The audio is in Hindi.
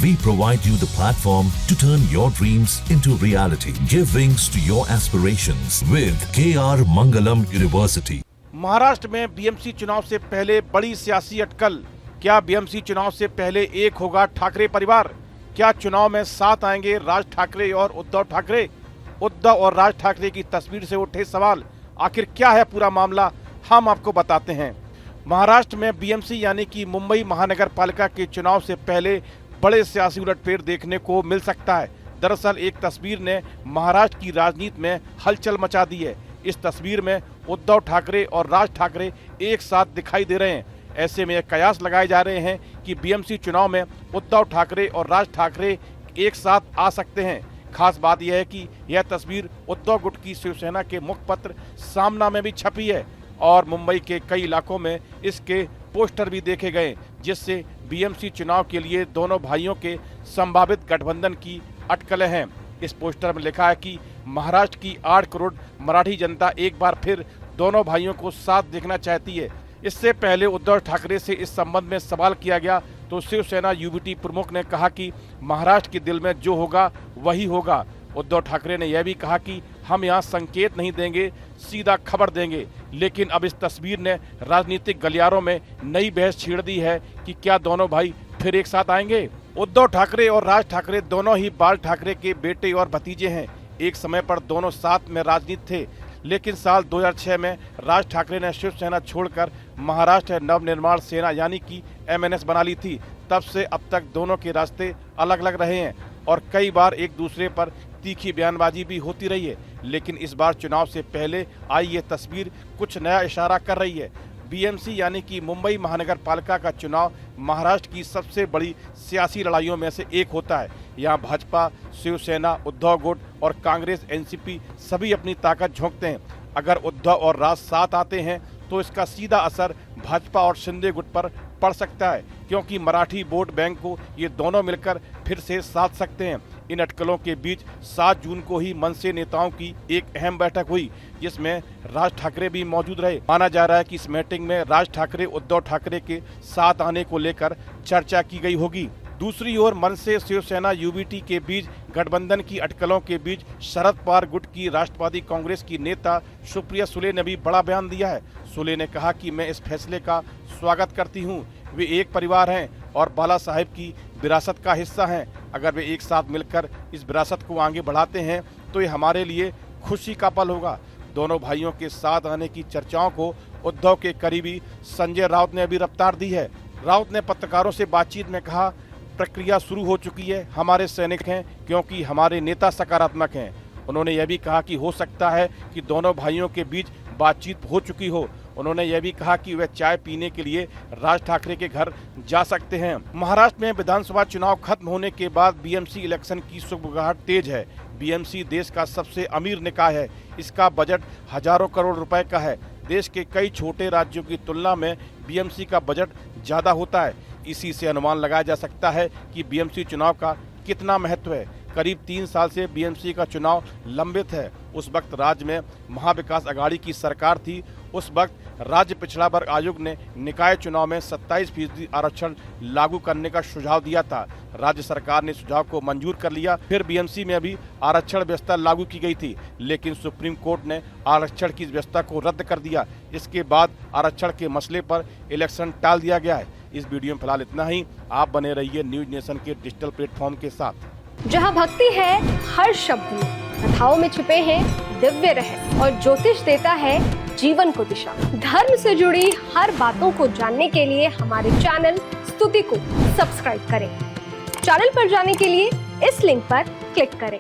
We provide you the platform to turn your dreams into reality. Give wings to your aspirations with KR Mangalam University. Maharashtra में बीएमसी चुनाव से पहले बड़ी सियासी अटकल। क्या बीएमसी चुनाव से पहले एक होगा ठाकरे परिवार? क्या चुनाव में साथ आएंगे राज ठाकरे और उद्धव ठाकरे? उद्धव और राज ठाकरे की तस्वीर से उठे सवाल। आखिर क्या है पूरा मामला, हम आपको बताते हैं। महाराष्ट्र में बीएमसी यानी कि मुंबई महानगर पालिका के चुनाव से पहले बड़े सियासी उलटफेर देखने को मिल सकता है। दरअसल एक तस्वीर ने महाराष्ट्र की राजनीति में हलचल मचा दी है। इस तस्वीर में उद्धव ठाकरे और राज ठाकरे एक साथ दिखाई दे रहे हैं। ऐसे में कयास लगाए जा रहे हैं कि बीएमसी चुनाव में उद्धव ठाकरे और राज ठाकरे एक साथ आ सकते हैं। खास बात यह है कि यह तस्वीर उद्धव गुट की शिवसेना के मुखपत्र सामना में भी छपी है और मुंबई के कई इलाकों में इसके पोस्टर भी देखे गए, जिससे बीएमसी चुनाव के लिए दोनों भाइयों के संभावित गठबंधन की अटकलें हैं। इस पोस्टर में लिखा है कि महाराष्ट्र की 8 करोड़ मराठी जनता एक बार फिर दोनों भाइयों को साथ देखना चाहती है। इससे पहले उद्धव ठाकरे से इस संबंध में सवाल किया गया तो शिवसेना यूबीटी प्रमुख ने कहा कि महाराष्ट्र के दिल में जो होगा वही होगा। उद्धव ठाकरे ने यह भी कहा कि हम यहाँ संकेत नहीं देंगे, सीधा खबर देंगे। लेकिन अब इस तस्वीर ने राजनीतिक गलियारों में नई बहस छेड़ दी है कि क्या दोनों भाई फिर एक साथ आएंगे। उद्धव ठाकरे और राज ठाकरे दोनों ही बाल ठाकरे के बेटे और भतीजे हैं। एक समय पर दोनों साथ में राजनीति थे, लेकिन साल 2006 में राज ठाकरे ने शिवसेना छोड़कर महाराष्ट्र नवनिर्माण सेना यानी कि एमएनएस बना ली थी। तब से अब तक दोनों के रास्ते अलग अलग रहे हैं और कई बार एक दूसरे पर तीखी बयानबाजी भी होती रही है। लेकिन इस बार चुनाव से पहले आई ये तस्वीर कुछ नया इशारा कर रही है। बीएमसी यानी कि मुंबई महानगर पालिका का चुनाव महाराष्ट्र की सबसे बड़ी सियासी लड़ाइयों में से एक होता है। यहाँ भाजपा, शिवसेना, उद्धव गुट और कांग्रेस, एनसीपी सभी अपनी ताकत झोंकते हैं। अगर उद्धव और राज साथ आते हैं तो इसका सीधा असर भाजपा और शिंदे गुट पर पड़ सकता है, क्योंकि मराठी वोट बैंक को ये दोनों मिलकर फिर से साध सकते हैं। इन अटकलों के बीच 7 जून को ही मनसे नेताओं की एक अहम बैठक हुई, जिसमें राज ठाकरे भी मौजूद रहे। माना जा रहा है कि इस मीटिंग में राज ठाकरे उद्धव ठाकरे के साथ आने को लेकर चर्चा की गई होगी। दूसरी ओर मनसे शिवसेना यूबीटी के बीच गठबंधन की अटकलों के बीच शरद पवार गुट की राष्ट्रवादी कांग्रेस की नेता सुप्रिया सुले ने भी बड़ा बयान दिया है। सुले ने कहा कि मैं इस फैसले का स्वागत करती हूं। वे एक परिवार हैं और बाला साहेब की विरासत का हिस्सा हैं। अगर वे एक साथ मिलकर इस विरासत को आगे बढ़ाते हैं तो ये हमारे लिए खुशी का पल होगा। दोनों भाइयों के साथ आने की चर्चाओं को उद्धव के करीबी संजय राउत ने अभी रफ्तार दी है। राउत ने पत्रकारों से बातचीत में कहा, प्रक्रिया शुरू हो चुकी है, हमारे सैनिक हैं क्योंकि हमारे नेता सकारात्मक हैं। उन्होंने यह भी कहा कि हो सकता है कि दोनों भाइयों के बीच बातचीत हो चुकी हो। उन्होंने यह भी कहा कि वे चाय पीने के लिए राज ठाकरे के घर जा सकते हैं। महाराष्ट्र में विधानसभा चुनाव खत्म होने के बाद बीएमसी इलेक्शन की सुगबुगाहट तेज है। बीएमसी देश का सबसे अमीर निकाय है। इसका बजट हजारों करोड़ रुपए का है। देश के कई छोटे राज्यों की तुलना में बीएमसी का बजट ज्यादा होता है। इसी से अनुमान लगाया जा सकता है कि बीएमसी चुनाव का कितना महत्व है। करीब 3 साल से बीएमसी का चुनाव लंबित है। उस वक्त राज्य में महाविकास अघाड़ी की सरकार थी। उस वक्त राज्य पिछड़ा वर्ग आयोग ने निकाय चुनाव में 27% आरक्षण लागू करने का सुझाव दिया था। राज्य सरकार ने सुझाव को मंजूर कर लिया। फिर बीएमसी में भी आरक्षण व्यवस्था लागू की गई थी, लेकिन सुप्रीम कोर्ट ने आरक्षण की व्यवस्था को रद्द कर दिया। इसके बाद आरक्षण के मसले पर इलेक्शन टाल दिया गया है। इस वीडियो में फिलहाल इतना ही। आप बने रहिए न्यूज नेशन के डिजिटल प्लेटफॉर्म के साथ। जहां भक्ति है हर शब्द में, कथाओं में छुपे हैं दिव्य रहस्य और ज्योतिष देता है जीवन को दिशा। धर्म से जुड़ी हर बातों को जानने के लिए हमारे चैनल स्तुति को सब्सक्राइब करें। चैनल पर जाने के लिए इस लिंक पर क्लिक करें।